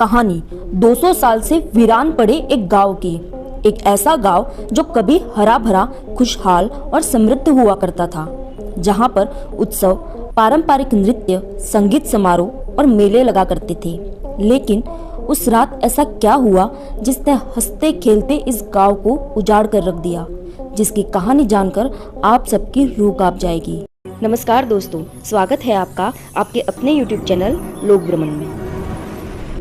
कहानी 200 साल से वीरान पड़े एक गांव की। एक ऐसा गांव जो कभी हरा भरा, खुशहाल और समृद्ध हुआ करता था, जहां पर उत्सव, पारंपरिक नृत्य, संगीत समारोह और मेले लगा करते थे। लेकिन उस रात ऐसा क्या हुआ जिसने हंसते खेलते इस गांव को उजाड़ कर रख दिया, जिसकी कहानी जानकर आप सबकी रूह कांप जाएगी। नमस्कार दोस्तों, स्वागत है आपका आपके अपने YouTube चैनल लोक भ्रमण में।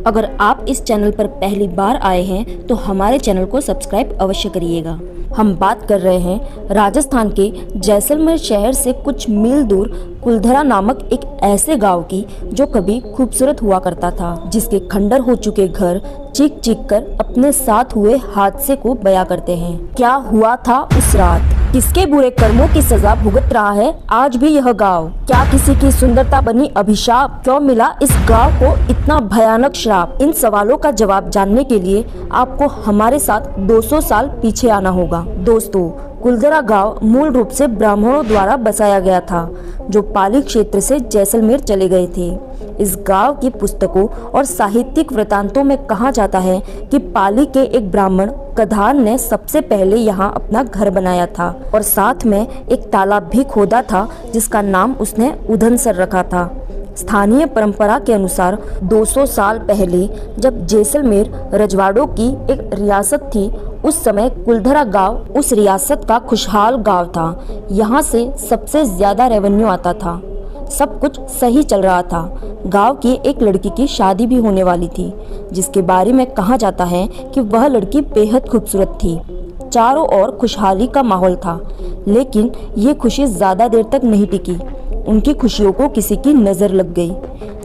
अगर आप इस चैनल पर पहली बार आए हैं तो हमारे चैनल को सब्सक्राइब अवश्य करिएगा। हम बात कर रहे हैं राजस्थान के जैसलमेर शहर से कुछ मील दूर कुलधरा नामक एक ऐसे गांव की, जो कभी खूबसूरत हुआ करता था, जिसके खंडर हो चुके घर चीख चीख कर अपने साथ हुए हादसे को बयां करते हैं। क्या हुआ था उस रात? किसके बुरे कर्मों की सजा भुगत रहा है आज भी यह गांव? क्या किसी की सुंदरता बनी अभिशाप? क्यों मिला इस गांव को इतना भयानक श्राप? इन सवालों का जवाब जानने के लिए आपको हमारे साथ 200 साल पीछे आना होगा। दोस्तों, कुलधरा गांव मूल रूप से ब्राह्मणों द्वारा बसाया गया था, जो पाली क्षेत्र से जैसलमेर चले गए थे। इस गांव की पुस्तकों और साहित्यिक वृतांतों में कहा जाता है कि पाली के एक ब्राह्मण कधान ने सबसे पहले यहाँ अपना घर बनाया था और साथ में एक तालाब भी खोदा था, जिसका नाम उसने उधनसर रखा था। स्थानीय परंपरा के अनुसार 200 साल पहले जब जैसलमेर रजवाड़ों की एक रियासत थी, उस समय कुलधरा गांव उस रियासत का खुशहाल गांव था। यहाँ से सबसे ज्यादा रेवेन्यू आता था, सब कुछ सही चल रहा था। गांव की एक लड़की की शादी भी होने वाली थी, जिसके बारे में कहा जाता है कि वह लड़की बेहद खूबसूरत थी। चारों ओर खुशहाली का माहौल था, लेकिन ये खुशी ज्यादा देर तक नहीं टिकी। उनकी खुशियों को किसी की नजर लग गई।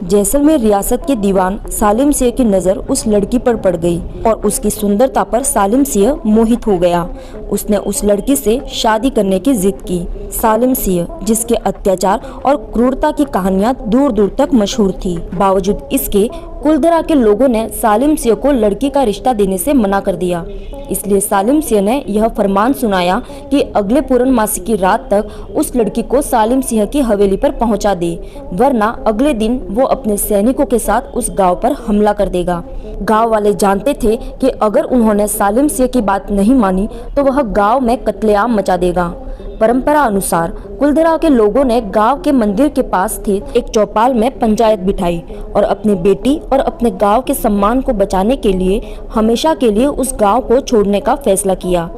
जैसलमेर रियासत के दीवान सालिम सिंह की नजर उस लड़की पर पड़ गई और उसकी सुंदरता पर सालिम सिंह मोहित हो गया। उसने उस लड़की से शादी करने की जिद की। सालिम सिंह, जिसके अत्याचार और क्रूरता की कहानियां दूर दूर तक मशहूर थी, बावजूद इसके कुलधरा के लोगों ने सालिम सिंह को लड़की का रिश्ता देने से मना कर दिया। इसलिए सालिम सिंह ने यह फरमान सुनाया कि अगले पूर्णमासी की रात तक उस लड़की को सालिम सिंह की हवेली पर पहुंचा दे, वरना अगले दिन वो अपने सैनिकों के साथ उस गांव पर हमला कर देगा। गांव वाले जानते थे कि अगर उन्होंने सालिम सिंह की बात नहीं मानी तो वह गांव में कत्लेआम मचा देगा। परंपरा अनुसार कुलधरा के लोगों ने गांव के मंदिर के पास स्थित एक चौपाल में पंचायत बिठाई और अपनी बेटी और अपने गांव के सम्मान को बचाने के लिए हमेशा के लिए उस गांव को छोड़ने का फैसला किया।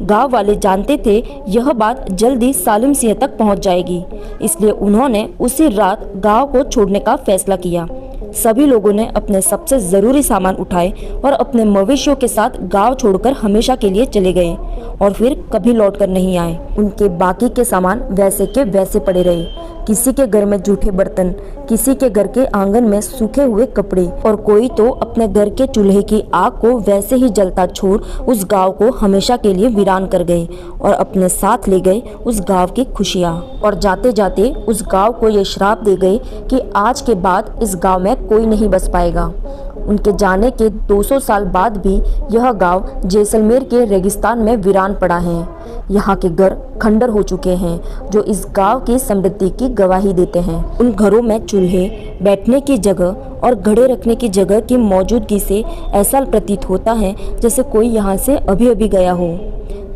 गांव वाले जानते थे यह बात जल्दी सालिम सिंह तक पहुंच जाएगी, इसलिए उन्होंने उसी रात गांव को छोड़ने का फैसला किया। सभी लोगों ने अपने सबसे जरूरी सामान उठाए और अपने मवेशियों के साथ गांव छोड़कर हमेशा के लिए चले गए और फिर कभी लौटकर नहीं आए। उनके बाकी के सामान वैसे के वैसे पड़े रहे। किसी के घर में जूठे बर्तन, किसी के घर के आंगन में सूखे हुए कपड़े और कोई तो अपने घर के चूल्हे की आग को वैसे ही जलता छोड़ उस गांव को हमेशा के लिए वीरान कर गए और अपने साथ ले गए उस गांव की खुशियां। और जाते जाते उस गांव को ये श्राप दे गए कि आज के बाद इस गांव में कोई नहीं बस पाएगा। उनके जाने के 200 साल बाद भी यह गांव जैसलमेर के रेगिस्तान में वीरान पड़ा है। यहाँ के घर खंडर हो चुके हैं, जो इस गांव की समृद्धि की गवाही देते हैं। उन घरों में चूल्हे, बैठने की जगह और घड़े रखने की जगह की मौजूदगी से ऐसा प्रतीत होता है जैसे कोई यहाँ से अभी अभी गया हो।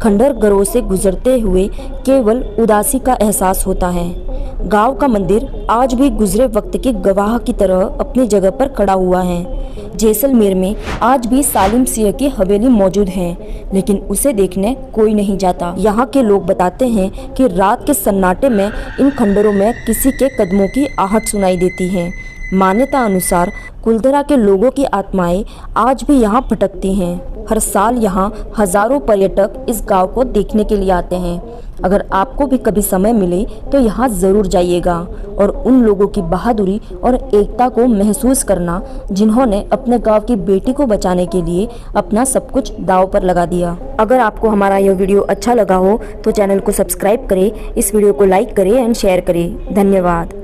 खंडर घरों से गुजरते हुए केवल उदासी का एहसास होता है। गांव का मंदिर आज भी गुजरे वक्त के गवाह की तरह अपनी जगह पर खड़ा हुआ है। जैसलमेर में आज भी सालिम सिंह की हवेली मौजूद है, लेकिन उसे देखने कोई नहीं जाता। यहाँ के लोग बताते हैं कि रात के सन्नाटे में इन खंडरों में किसी के कदमों की आहट सुनाई देती है। मान्यता अनुसार कुलधरा के लोगों की आत्माएं आज भी यहाँ भटकती हैं। हर साल यहाँ हजारों पर्यटक इस गांव को देखने के लिए आते हैं। अगर आपको भी कभी समय मिले तो यहाँ जरूर जाइएगा और उन लोगों की बहादुरी और एकता को महसूस करना, जिन्होंने अपने गांव की बेटी को बचाने के लिए अपना सब कुछ दांव पर लगा दिया। अगर आपको हमारा यह वीडियो अच्छा लगा हो तो चैनल को सब्सक्राइब करें, इस वीडियो को लाइक करें एंड शेयर करें। धन्यवाद।